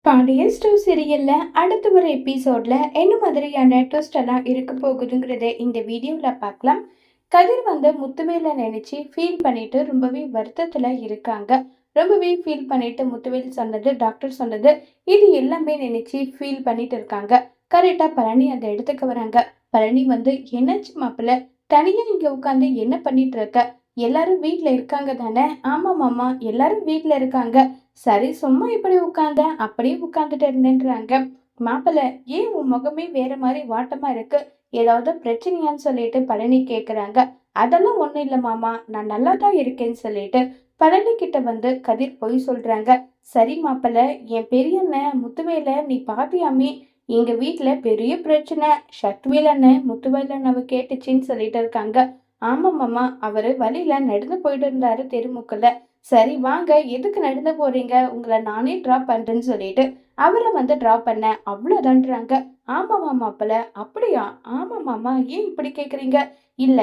Pandian store சீரியல்ல அடுத்த ஒரு எபிசோட்ல என்ன மாதிரியான ட்விஸ்ட் எல்லாம் இருக்க போகுதுங்கிறத இந்த வீடியோல பார்க்கலாம். கதிர் வந்து முத்துவேலை நினைச்சு ஃபீல் பண்ணிட்டு ரொம்பவே வருத்தத்துல இருக்காங்க. ரொம்பவே ஃபீல் பண்ணிட்டு முத்துவேல் சொன்னது, டாக்டர் சொன்னது, இது எல்லாமே நினைச்சு ஃபீல் பண்ணிட்டு இருக்காங்க. கரெக்டா பழனி அந்த இடத்துக்கு வராங்க. பழனி வந்து, என்னாச்சு மாப்பிள்ள, தனியா இங்க உட்காந்து என்ன பண்ணிட்டு இருக்க? எல்லாரும் வீட்ல இருக்காங்க தானே? ஆமா மாமா, எல்லாரும் வீட்ல இருக்காங்க. சரி, சும்மா இப்படி உட்கார்ந்த, அப்படியே உட்கார்ந்துட்டு இருந்தேன்றாங்க. மாப்பிள்ள, ஏன் உன் முகமே வேற மாதிரி வாட்டமா இருக்கு? ஏதாவது பிரச்சனையான்னு சொல்லிட்டு பழனி கேக்குறாங்க. அதெல்லாம் ஒண்ணும் இல்ல மாமா, நான் நல்லா தான் இருக்கேன்னு சொல்லிட்டு பழனி கிட்ட வந்து கதிர் போய் சொல்றாங்க. சரி மாப்பிள்ள, என் பெரிய அண்ணன் முத்துவேல நீ பாத்தியாமே? எங்க வீட்டுல பெரிய பிரச்சனை. சக்திவேல் அண்ணன் முத்துவேல் அண்ணாவை கேட்டுச்சின்னு சொல்லிட்டு இருக்காங்க. ஆமா மாமா, அவரு வழியில நடந்து போயிட்டு இருந்தாரு தெருமுக்குல. சரி வாங்க, எதுக்கு நடந்து போறீங்க, உங்களை நானே டிராப் பண்றேன்னு சொல்லிட்டு அவரை வந்து டிராப் பண்ண, அவ்வளவுதான்றாங்க. ஆமாமா மாப்பிள்ள, அப்படியா? ஆமா மாமா, ஏன் இப்படி கேக்குறீங்க? இல்ல,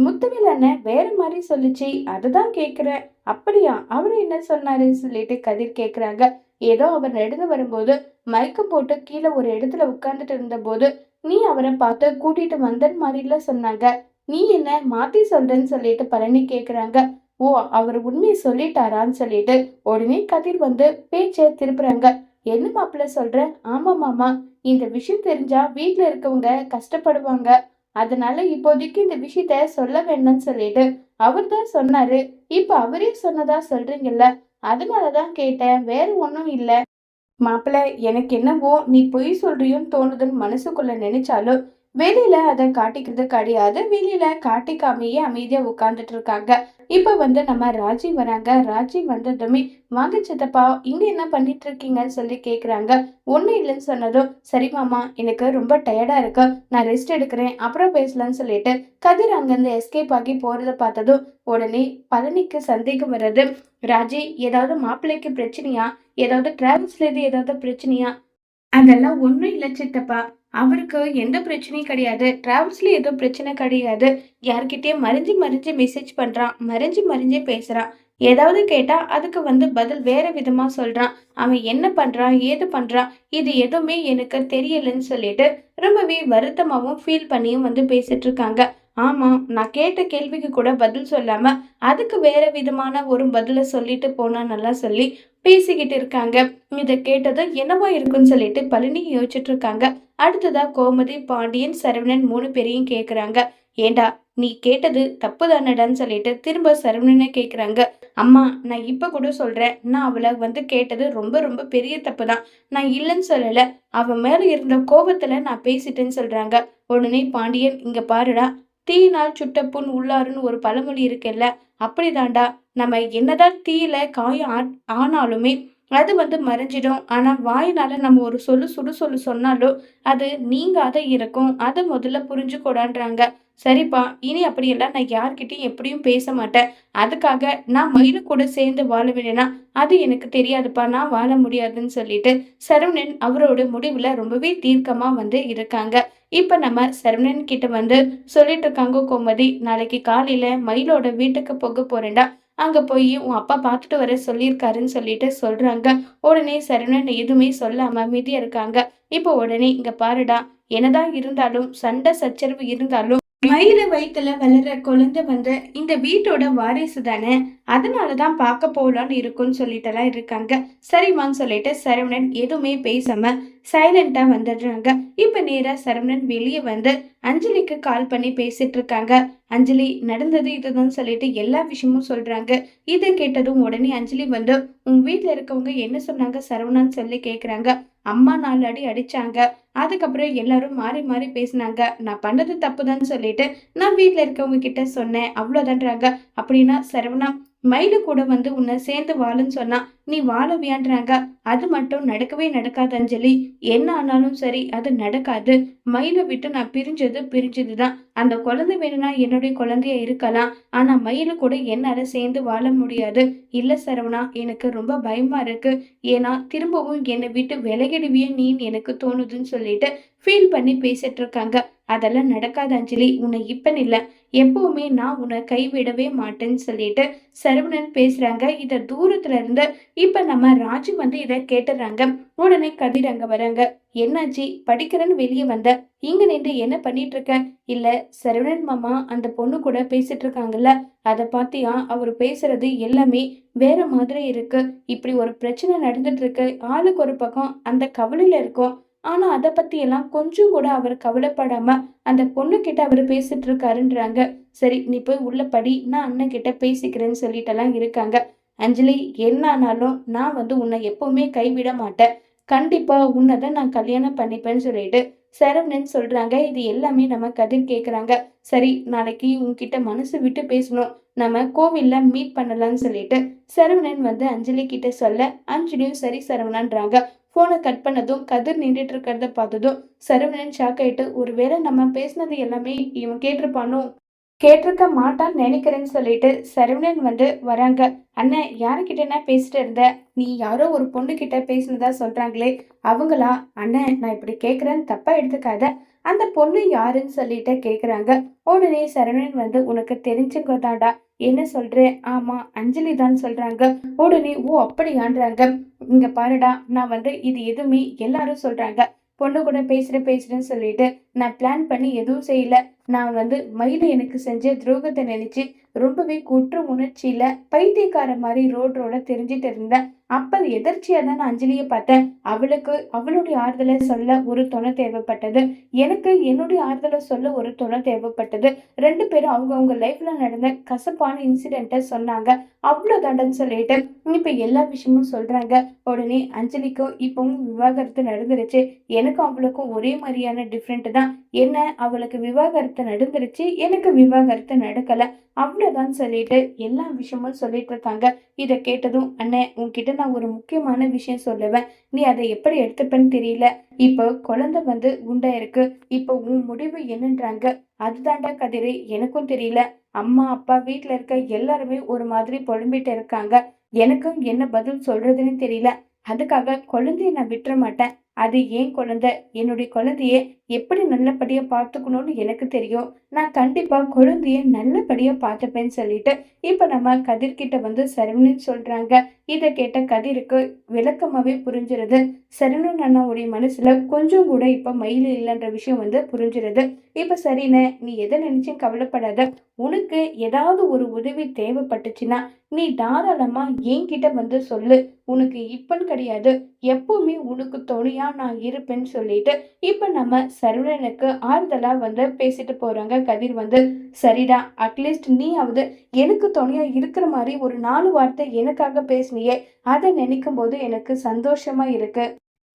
முத்துவேல் அண்ணன் வேற மாதிரி சொல்லுச்சு, அதுதான் கேக்குறேன். அப்படியா, அவரு என்ன சொன்னாருன்னு சொல்லிட்டு கதிர் கேக்குறாங்க. ஏதோ அவர் நடந்து வரும்போது மயக்கம் போட்டு கீழே ஒரு இடத்துல உட்கார்ந்துட்டு இருந்த போது நீ அவரை பார்த்து கூட்டிட்டு வந்தன் மாதிரில சொன்னாங்க. நீ என்ன மாத்தி சொல்றேன்னு சொல்லிட்டு பழனி கேக்குறாங்க. ஓ, அவர் உண்மையை சொல்லிட்டாரான்னு சொல்லிட்டு உடனே கதிர் வந்து பேச்ச திருப்புறாங்க. என்ன மாப்பிள்ள சொல்ற? ஆமா மாமா, இந்த விஷயம் தெரிஞ்சா வீட்டுல இருக்கவங்க கஷ்டப்படுவாங்க. அதனால இப்போதைக்கு இந்த விஷயத்த சொல்ல வேண்டாம்னு சொல்லிட்டு அவர் தான் சொன்னாரு. இப்ப அவரே சொன்னதா சொல்றீங்கல்ல, அதனாலதான் கேட்டேன், வேற ஒண்ணும் இல்ல. மாப்பிள்ள, எனக்கு என்னவோ நீ பொய் சொல்றியோன்னு தோணுதுன்னு மனசுக்குள்ள நினைச்சாலும் வெளியில அதை காட்டிக்கிறது கிடையாது. வெளியில காட்டிக்காமையே அமைதியா உட்கார்ந்துட்டு இருக்காங்க. இப்ப வந்து நம்ம ராஜி வராங்க. ராஜி வந்ததுமே, வாங்க சித்தப்பா, இங்க என்ன பண்ணிட்டு இருக்கீங்கன்னு சொல்லி கேக்குறாங்க. ஒண்ணும் இல்லைன்னு சொன்னதும், சரி மாமா, எனக்கு ரொம்ப டயர்டா இருக்கு, நான் ரெஸ்ட் எடுக்கிறேன், அப்புறம் பேசலாம்னு சொல்லிட்டு கதிர் அங்கிருந்து எஸ்கேப் ஆகி போறத பார்த்ததும் உடனே பழனிக்கு சந்தேகம் வருது. ராஜி, ஏதாவது மாப்பிள்ளைக்கு பிரச்சனையா? ஏதாவது டிராவல்ஸ்ல இருந்து ஏதாவது பிரச்சனையா? அதெல்லாம் ஒண்ணும் இல்ல சித்தப்பா, அவருக்கு எந்த பிரச்சனையும் கிடையாது. டிராவல்ஸ்ல ஏதோ பிரச்சனை கிடையாது. யார்கிட்டயும் மறைஞ்சு மறைஞ்சு மெசேஜ் பண்றான், மறைஞ்சு மறைஞ்சே பேசுறான். ஏதாவது கேட்டா அதுக்கு வந்து பதில் வேற விதமா சொல்றான். அவன் என்ன பண்றான், ஏது பண்றான், இது எதுவுமே எனக்கு தெரியலன்னு சொல்லிட்டு ரொம்பவே வருத்தமாவும் ஃபீல் பண்ணியும் வந்து பேசிட்டு இருக்காங்க. ஆமா, நான் கேட்ட கேள்விக்கு கூட பதில் சொல்லாம அதுக்கு வேற விதமான ஒரு பதில சொல்லிட்டு போனா நல்லா சொல்லி பேசிக்கிட்டு இருக்காங்க. இத கேட்டது என்னவா இருக்குன்னு சொல்லிட்டு பழனி யோசிச்சுட்டு இருக்காங்க. அடுத்ததா கோமதி, பாண்டியன், சரவணன் 3 பேரையும் கேக்குறாங்க. ஏண்டா, நீ கேட்டது தப்பு தானடான்னு சொல்லிட்டு திரும்ப சரவணனை கேக்குறாங்க. அம்மா, நான் இப்ப கூட சொல்றேன், நான் அவளை வந்து கேட்டது ரொம்ப ரொம்ப பெரிய தப்பு தான். நான் இல்லைன்னு சொல்லல, அவ மேல இருந்த கோபத்துல நான் பேசிட்டேன்னு சொல்றாங்க. உடனே பாண்டியன், இங்க பாருடா, தீயினால் சுட்ட புண் உள்ளாருன்னு ஒரு பழமொழி இருக்குல்ல, அப்படிதான்டா. நம்ம என்னதான் தீயில காயம் ஆனாலுமே அது வந்து மறைஞ்சிடும். ஆனா வாயினால நம்ம ஒரு சுடு சொல்லு சொன்னாலும் அது நீங்காத இருக்கும். அதை முதல்ல புரிஞ்சுக்கூடான்றாங்க. சரிப்பா, இனி அப்படியெல்லாம் நான் யார்கிட்டயும் எப்படியும் பேச மாட்டேன். அதுக்காக நான் மயிலு கூட சேர்ந்து வாழ வேணா, அது எனக்கு தெரியாதுப்பா, நான் வாழ முடியாதுன்னு சொல்லிட்டு சரவணன் அவரோட முடிவுல ரொம்பவே தீர்க்கமா வந்து இருக்காங்க. இப்ப நம்ம சரவணன் கிட்ட வந்து சொல்லிட்டு இருக்காங்க கோமதி, நாளைக்கு காலையில மயிலோட வீட்டுக்கு போக போறேன்டா, அங்க போய் உன் அப்பா பார்த்துட்டு வர சொல்லியிருக்காருன்னு சொல்லிட்டு சொல்றாங்க. உடனே சரவணன் எதுவுமே சொல்லாம அமைதியா இருக்காங்க. இப்போ உடனே, இங்க பாருடா, என்னதான் இருந்தாலும் சண்டை சச்சரவு இருந்தாலும் மயில வயித்துல வளர்ற குழந்தை வந்து இந்த வீட்டோட வாரிசு தானே, அதனாலதான் பார்க்க போலான்னு இருக்குன்னு சொல்லிட்டுலாம் இருக்காங்க. சரிம்மான்னு சொல்லிட்டு சரவணன் எதுவுமே பேசாம சைலண்டா வந்துடுறாங்க. இப்ப நேரா சரவணன் வெளியே வந்து அஞ்சலிக்கு கால் பண்ணி பேசிட்டு இருக்காங்க. அஞ்சலி, நடந்தது இதுதான் சொல்லிட்டு எல்லா விஷயமும் சொல்றாங்க. இதை கேட்டதும் உடனே அஞ்சலி வந்து, உங்க வீட்டுல இருக்கவங்க என்ன சொன்னாங்க சரவணான்னு சொல்லி கேக்குறாங்க. அம்மா 4 அடி அடிச்சாங்க. அதுக்கப்புறம் எல்லாரும் மாறி மாறி பேசினாங்க. நான் பண்ணது தப்புதான்னு சொல்லிட்டு நான் வீட்டுல இருக்கவங்க கிட்ட சொன்னேன், அவ்வளவுதான்றாங்க. அப்படின்னா சரவணா, மயிலு கூட வந்து உன்னை சேர்ந்து வாழுன்னு சொன்னா நீ வாழவியான்றாங்க. அது மட்டும் நடக்கவே நடக்காது அஞ்சலி. என்ன ஆனாலும் சரி, அது நடக்காது. மயிலை விட்டு நான் பிரிஞ்சது பிரிஞ்சதுதான். அந்த குழந்தை வேணும்னா என்னுடைய குழந்தையா இருக்கலாம். ஆனா மயிலு கூட என்னால சேர்ந்து வாழ முடியாது. இல்ல சரவணா, எனக்கு ரொம்ப பயமா இருக்கு. ஏன்னா திரும்பவும் என்னை விட்டு விலகிடுவியே நீன்னு எனக்கு தோணுதுன்னு சொல்லிட்டு ஃபீல் பண்ணி பேசிட்டு இருக்காங்க. அதெல்லாம் நடக்காத அஞ்சலி, உன்னை இப்பன்னு இல்ல, எப்பவுமே நான் உன்னை கைவிடவே மாட்டேன்னு சொல்லிட்டு சரவணன் பேசுறாங்க. இத தூரத்துல இருந்து இப்ப நம்ம ராஜு வந்து இத கேட்டுறாங்க. உடனே கதிர் அங்க வராங்க. என்னாச்சு, படிக்கிறேன்னு வெளியே வந்த, இங்க நின்று என்ன பண்ணிட்டு இருக்க? இல்ல, சரவணன் மாமா அந்த பொண்ணு கூட பேசிட்டு இருக்காங்கல்ல, அத பாத்தியா? அவரு பேசுறது எல்லாமே வேற மாதிரி இருக்கு. இப்படி ஒரு பிரச்சனை நடந்துட்டு இருக்கு. ஆளுக்கு ஒரு பக்கம் அந்த கவலையில இருக்கும். ஆனா அத பத்தி எல்லாம் கொஞ்சம் கூட அவர் கவலைப்படாம அந்த பொண்ணு கிட்ட அவரு பேசிட்டு இருக்காருன்றாங்க. சரி, நீ போய் உள்ள படி, நான் அண்ணன் கிட்ட பேசிக்கிறேன்னு சொல்லிட்டெல்லாம் இருக்காங்க. அஞ்சலி, என்ன ஆனாலும் நான் வந்து உன்னை எப்பவுமே கைவிட மாட்டேன். கண்டிப்பா உன்னதான் நான் கல்யாணம் பண்ணிப்பேன்னு சொல்லிட்டு சரவணன் சொல்றாங்க. இது எல்லாமே நம்ம கதிர் கேக்குறாங்க. சரி, நாளைக்கு உன்கிட்ட மனசு விட்டு பேசணும். நம்ம கோவில்ல மீட் பண்ணலாம்னு சொல்லிட்டு சரவணன் வந்து அஞ்சலி கிட்ட சொல்ல, அஞ்சலியும் சரி சரவணன்றாங்க. போனை கட் பண்ணதும் கதிர் நின்றுட்டு இருக்கிறத பார்த்ததும் சரவணன் ஷாக் ஆயிட்டு, ஒருவேளை நம்ம பேசினது எல்லாமே இவன் கேட்டிருப்பானோ, கேட்டிருக்க மாட்டான்னு நினைக்கிறேன்னு சொல்லிட்டு சரவணன் வந்து வராங்க. அண்ணன், யாருக்கிட்டனா பேசிட்டு இருந்த? நீ யாரோ ஒரு பொண்ணு கிட்ட பேசினதா சொல்றாங்களே, அவங்களா? அண்ணன், நான் இப்படி கேட்குறேன்னு தப்பா எடுத்துக்காத. அந்த பொண்ணு யாருன்னு சொல்லிட்டு கேக்குறாங்க. உடனே சரவணன் வந்து, உனக்கு தெரிஞ்சுங்க தாண்டா. என்ன சொல்றேன்? ஆமா, அஞ்சலி தான் சொல்றாங்க. உடனே, ஓ அப்படியான்றாங்க. இங்க பாருடா, நான் வந்து இது எதுவுமே எல்லாரும் சொல்றாங்க, பொண்ணு கூட பேசுறேன்னு சொல்லிட்டு நான் பிளான் பண்ணி எதுவும் செய்யல. நான் வந்து மயில எனக்கு செஞ்ச துரோகத்தை நினைச்சு ரொம்பவே குற்ற உணர்ச்சியில பைத்தியக்கார மாதிரி ரோட தெரிஞ்சிட்டு இருந்தேன். அப்ப எதர்ச்சியா தான் நான் அஞ்சலியை பார்த்தேன். அவளுக்கு அவளுடைய ஆறுதலை சொல்ல ஒரு துணை தேவைப்பட்டது, எனக்கு என்னுடைய ஆறுதலை சொல்ல ஒரு துணை தேவைப்பட்டது. ரெண்டு பேரும் அவங்க லைஃப்ல நடந்த கசப்பான இன்சிடென்ட்டை சொன்னாங்க. அவ்வளவுதான்னு சொல்லிட்டு இப்ப எல்லா விஷயமும் சொல்றாங்க. உடனே அஞ்சலிக்கும் இப்பவும் விவாகரத்து நடந்துருச்சு. எனக்கும் அவளுக்கும் ஒரே மாதிரியான டிஃப்ரெண்ட் தான். என்ன, அவளுக்கு விவாகரத்து நடந்துருச்சு, எனக்கு விவாகரத்து நடக்கல, அவ்வளவுதான் சொல்லிட்டு எல்லா விஷயமும் சொல்லிட்டு இருக்காங்க. இத கேட்டதும், அண்ணன், உன்கிட்ட நான் ஒரு முக்கியமான விஷயம் சொல்லுவேன், நீ அதை எப்படி எடுத்துப்பேன்னு தெரியல. இப்போ குழந்தை வந்து உண்டா இருக்கு. இப்போ உன் முடிவு என்னன்றாங்க. அதுதான்டா கதிரே, எனக்கும் தெரியல. அம்மா அப்பா வீட்டுல இருக்க எல்லாருமே ஒரு மாதிரி புலம்பிட்டு இருக்காங்க. எனக்கும் என்ன பதில் சொல்றதுன்னு தெரியல. அதுக்காக குழந்தைய நான் விட்டுற மாட்டேன். அது ஏன் குழந்தை, என்னுடைய குழந்தைய எப்படி நல்லபடியா பார்த்துக்கணும்னு எனக்கு தெரியும். நான் கண்டிப்பா குழந்தைய நல்லபடியா பார்த்துப்பேன்னு சொல்லிட்டு இப்ப நம்ம கதிர்கிட்ட வந்து சரவணன் சொல்றாங்க. இத கேட்ட கதிருக்கு விளக்கமாவே புரிஞ்சிருது. சரவணன் அண்ணாவுடைய மனசுல கொஞ்சம் கூட இப்ப மயில் இல்லைன்ற விஷயம் வந்து புரிஞ்சிருது. இப்ப சரிண்ணே, நீ எதை நினைச்சும் கவலைப்படாத. உனக்கு ஏதாவது ஒரு உதவி தேவைப்பட்டுச்சுன்னா நீ தாராளமா என்கிட்ட வந்து சொல்லு. உனக்கு இப்பன்னு கிடையாது, எப்பவுமே உனக்கு துணையா நான் இருப்பேன்னு சொல்லிட்டு இப்ப நம்ம சரவணனுக்கு ஆறுதலா வந்து பேசிட்டு போறாங்க. கதிர் வந்து, சரிடா, அட்லீஸ்ட் நீயாவது எனக்கு துணையா இருக்கிற மாதிரி ஒரு 4 வார்த்தை எனக்காக பேசினியே, அதை நினைக்கும் போது எனக்கு சந்தோஷமா இருக்கு.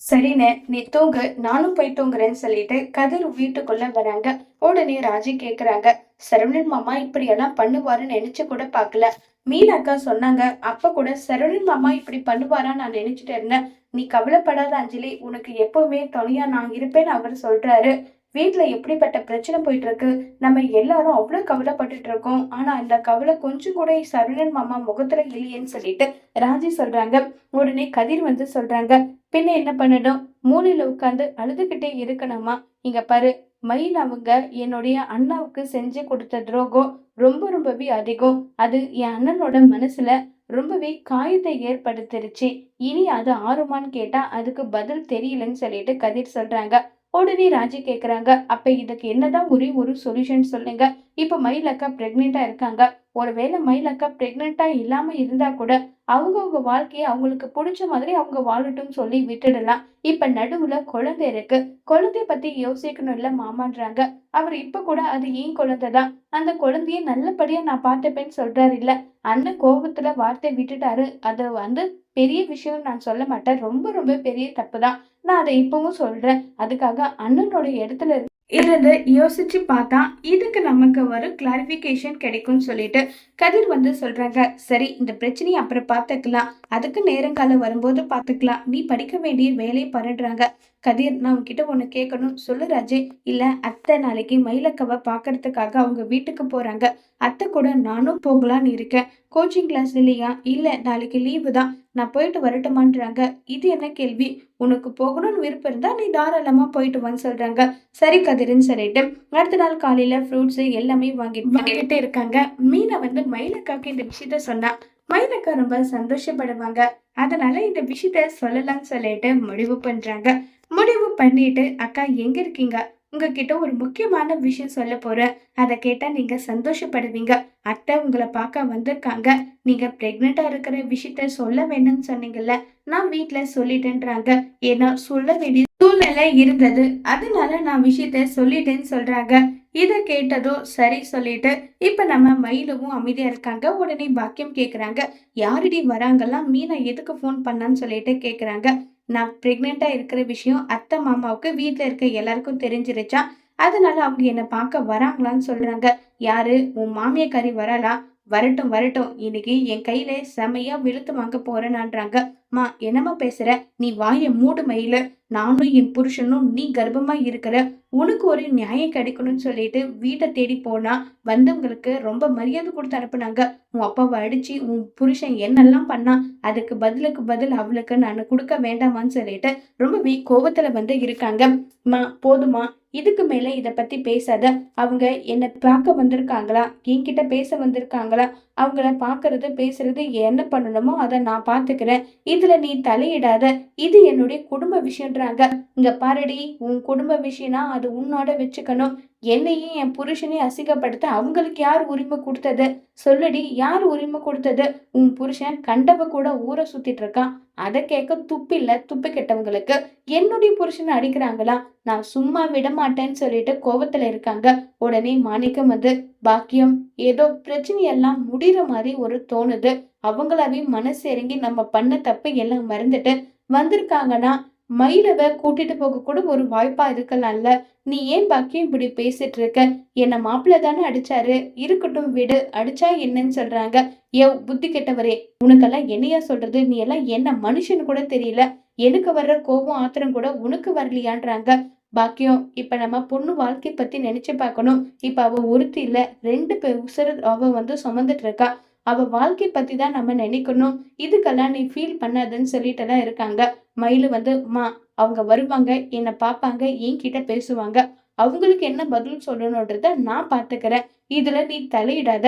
சரிண்ணே, நீ தூங்கு, நானும் போய் தூங்குறேன்னு சொல்லிட்டு கதிர் வீட்டுக்குள்ள வராங்க. உடனே ராஜி கேக்குறாங்க, சரவணன் மாமா இப்படி எல்லாம் பண்ணுவாருன்னு நினைச்சு கூட பாக்கல. மீனாக்கா சொன்னாங்க, அப்ப கூட சரவணன் மாமா இப்படி பண்ணுவாரா நான் நினைச்சிட்டு இருந்தேன். நீ கவலைப்படாத அஞ்சலி, உனக்கு எப்பவுமே துணையா நான் இருப்பேன்னு அவர் சொல்றாரு. வீட்டுல எப்படிப்பட்ட பிரச்சனை போயிட்டு இருக்கு, நம்ம எல்லாரும் அவ்வளவு கவலைப்பட்டுட்டு இருக்கோம். ஆனா அந்த கவலை கொஞ்சம் கூட சரவணன் மாமா முகத்துல இல்லையேன்னு சொல்லிட்டு ராஜி சொல்றாங்க. உடனே கதிர் வந்து சொல்றாங்க, பின்ன என்ன பண்ணணும், மூலையில உட்கார்ந்து அழுதுகிட்டே இருக்கணுமா? இங்க பாரு, மயில் அவங்க என்னுடைய அண்ணாவுக்கு செஞ்சு கொடுத்த துரோகம் ரொம்பவே அதிகம். அது என் அண்ணனோட மனசுல ரொம்பவே காயத்தை ஏற்படுத்திருச்சு. இனி அது ஆறுமான்னு கேட்டா அதுக்கு பதில் தெரியலன்னு சொல்லிட்டு கதிர் சொல்றாங்க. உடனே ராஜி கேக்குறாங்க, அப்ப இதுக்கு என்னதான் ஒரே ஒரு சொல்யூஷன் சொல்லுங்க. இப்ப மயில் அக்கா பிரெக்னெண்டா இருக்காங்க. ஒருவேளை மயில் அக்கா பிரெக்னெண்டா இல்லாம இருந்தா கூட அவங்கவுங்க வாழ்க்கையை அவங்களுக்கு பிடிச்ச மாதிரி அவங்க வாழட்டும் சொல்லி விட்டுடலாம். இப்ப நடுவுல குழந்தை இருக்கு, குழந்தைய பத்தி யோசிக்கணும் இல்ல மாமான்றாங்க. அவர் இப்ப கூட அது ஏன் குழந்தைதான், அந்த குழந்தைய நல்லபடியா நான் பார்த்துப்பேன்னு சொல்றாரு இல்ல. அண்ணன் கோபத்துல வார்த்தை விட்டுட்டாரு, அது வந்து பெரிய விஷயம் நான் சொல்ல மாட்டேன், ரொம்ப பெரிய தப்புதான். நான் அதை இப்பவும் சொல்றேன். அதுக்காக அண்ணனோட இடத்துல இருந்து யோசிச்சு பார்த்தா இதுக்கு நமக்கு ஒரு கிளாரிபிகேஷன் கிடைக்கும்னு சொல்லிட்டு கதிர் வந்து சொல்றாங்க. சரி, இந்த பிரச்சனையை அப்புறம் பார்த்துக்கலாம், அதுக்கு நேரங்காலம் வரும்போது பார்த்துக்கலாம், நீ படிக்க வேண்டிய வேலையை பண்றாங்க. கதிர், நான் உன்கிட்ட ஒண்ணு கேட்கணும். சொல்லு ராஜி. இல்ல அத்தை நாளைக்கு மயிலக்காவ பாக்கறதுக்காக அவங்க வீட்டுக்கு போறாங்க. அத்தை கூட நானும் போகலான்னு இருக்கேன். கோச்சிங் கிளாஸ் இல்லையா? இல்ல நாளைக்கு லீவு தான். நான் போயிட்டு வரட்டுமான்றாங்க. இது என்ன கேள்வி? உனக்கு போகணும்னு விருப்பம் இருந்தா நீ தாராளமா போயிட்டு வான்னு சொல்றாங்க. சரி கதிர்ன்னு சொல்லிட்டு அடுத்த நாள் காலையில ஃப்ரூட்ஸ் எல்லாமே வாங்கிட்டு இருக்காங்க. மீனா வந்து மயிலக்காக்கு இந்த விஷயத்த சொன்னா மயிலக்கா ரொம்ப சந்தோஷப்படுவாங்க. அதனால இந்த விஷயத்த சொல்லலாம்னு சொல்லிட்டு முடிவு பண்றாங்க. முடிவு பண்ணிட்டு, அக்கா எங்க இருக்கீங்க? உங்ககிட்ட ஒரு முக்கியமான விஷயம் சொல்ல போறேன். அத கேட்டா நீங்க சந்தோஷப்படுவீங்க. அத்தை உங்கள பார்க்க வந்திருக்காங்க. நீங்க பிரெக்னென்ட்டா இருக்கிற விஷயத்த சொல்ல வேணும்னு சொன்னீங்கல்ல, நான் வீட்ல சொல்லிட்டேன்றாங்க. ஏன்னா சொல்ல வேண்டிய சூழ்நிலை இருந்தது. அதனால நான் விஷயத்த சொல்லிட்டேன்னு சொல்றாங்க. இத கேட்டதும் சரி சொல்லிட்டு, இப்ப நம்ம மயிலுவும் அமைதியா இருக்காங்க. உடனே பாக்கியம் கேக்குறாங்க. யாருடி வராங்கலாம்? மீனா எதுக்கு ஃபோன் பண்ணான்னு சொல்லிட்டு கேக்குறாங்க. நான் பிரெக்னென்ட்டா இருக்கிற விஷயம் அத்தை மாமாவுக்கு வீட்ல இருக்க எல்லாருக்கும் தெரிஞ்சிருச்சா? அதனால அவங்க என்ன பார்க்க வராங்களான்னு சொல்றாங்க. யாரு? உன் மாமியாக்காரி வராளா? வரட்டும் வரட்டும். இன்னைக்கு என் கையில செமையா வெளுத்து வாங்க போறேனான்றாங்க. மா என்னம்மா பேசுற? நீ வாய மூடு மயிலு. நானும் என் புருஷனும் நீ கர்ப்பமா இருக்கிற. உனக்கு ஒரு நியாயம் கிடைக்கணும்னு சொல்லிட்டு வீட்டை தேடி போனா வந்தவங்களுக்கு ரொம்ப மரியாதை கொடுத்து அனுப்புனாங்க. உன் அப்பாவை அடிச்சு உன் புருஷன் என்னெல்லாம் பண்ணான். அதுக்கு பதிலுக்கு பதில் அவளுக்கு நான் கொடுக்க வேண்டாமான்னு சொல்லிட்டு ரொம்பவே கோவத்துல வந்து இருக்காங்க. மா போதுமா, இதுக்கு மேல இத பத்தி பேசாத. அவங்க என்ன பார்க்க வந்திருக்காங்களா? என்கிட்ட பேச வந்திருக்காங்களா? அவங்கள பார்க்கறது பேசுறது என்ன பண்ணணுமோ அதை நான் பார்த்துக்கிறேன். இதுல நீ தலையிடாத. இது என்னுடைய குடும்ப விஷயம்ன்றாங்க. இங்க பாருடி, உன் குடும்ப விஷயம்னா அது உன்னோட வச்சுக்கணும். என்னையும் என் புருஷனையும் அசிங்கப்படுத்த அவங்களுக்கு யார் உரிமை கொடுத்தது? சொல்லுடி, யார் உரிமை கொடுத்தது? உன் புருஷன் கண்டவ கூட ஊரை சுத்திட்டு இருக்கான். அதை கேட்க துப்பில்ல துப்பு கெட்டவங்களுக்கு. என்னுடைய புருஷனை அடிக்கிறாங்களா? நான் சும்மா விட மாட்டேன்னு சொல்லிட்டு கோவத்துல இருக்காங்க. உடனே மாணிக்கம் வந்து, பாக்கியம், ஏதோ பிரச்சனையெல்லாம் முடிகிற மாதிரி ஒரு தோணுது. அவங்களாவே மனசு இறங்கி நம்ம பண்ண தப்பு எல்லாம் மறந்துட்டு வந்திருக்காங்கன்னா மயிலவ கூட்டிட்டு போக கூட ஒரு வாய்ப்பா இருக்கலாம்ல. நீ ஏன் பாக்கியம் இப்படி பேசிட்டு இருக்க? என்ன மாப்பிள்ள தானே அடிச்சாரு. இருக்கட்டும் விடு. அடிச்சா என்னன்னு சொல்றாங்க. ஏ புத்தி கெட்டவரே, உனக்கெல்லாம் என்னையா சொல்றது? நீ எல்லாம் என்ன மனுஷன்னு கூட தெரியல. எனக்கு வர்ற கோபம் ஆத்திரம் கூட உனக்கு வரலையான்றாங்க. பாக்கியம், இப்ப நம்ம பொண்ணு வாழ்க்கை பத்தி நினைச்சு பார்க்கணும். இப்ப அவ ஒருத்தி இல்ல, 2 பேர் உசுர அவ வந்து சுமந்துட்டு இருக்கா. அவ வாழ்க்கை பத்தி தான் நம்ம நினைக்கணும். இதுக்கெல்லாம் நீ ஃபீல் பண்ணாதுன்னு சொல்லிட்டு தான் இருக்காங்க. மயிலு வந்து, மா அவங்க வருவாங்க, என்ன பார்ப்பாங்க, என்கிட்ட பேசுவாங்க. அவங்களுக்கு என்ன பதில் சொல்லணுன்றத நான் பாத்துக்கிறேன். இதுல நீ தலையிடாத.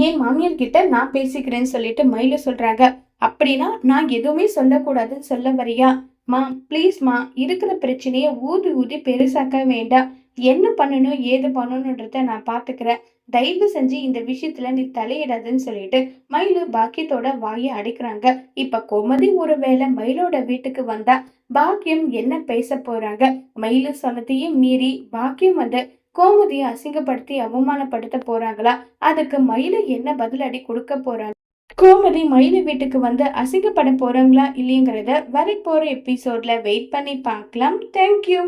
என் மாமியார் கிட்ட நான் பேசிக்கிறேன்னு சொல்லிட்டு மயிலு சொல்றாங்க. அப்படின்னா நான் எதுவுமே சொல்லக்கூடாதுன்னு சொல்ல வரியா? மா ப்ளீஸ் மா, இருக்கிற பிரச்சனைய ஊதி ஊதி பெருசாக்க வேண்டாம். என்ன பண்ணணும் ஏது பண்ணணுன்றத நான் பாத்துக்கிறேன். தயவு செஞ்சு இந்த விஷயத்துல நீ தலையிடாதுன்னு சொல்லிட்டு மயிலு பாக்கியத்தோட வாயை அடைக்கிறாங்க. இப்ப கோமதி ஒருவேளை மயிலோட வீட்டுக்கு வந்தா பாக்கியம் என்ன பேச போறாங்க? மயிலு சொன்னதையும் மீறி பாக்கியம் வந்து கோமதியை அசிங்கப்படுத்தி அவமானப்படுத்த போறாங்களா? அதுக்கு மயிலு என்ன பதிலடி கொடுக்க போறாங்க? கோமதி மயிலு வீட்டுக்கு வந்து அசிங்கப்பட போறாங்களா இல்லையங்கிறத வரப்போற எபிசோட்ல வெயிட் பண்ணி பார்க்கலாம். தேங்க்யூ.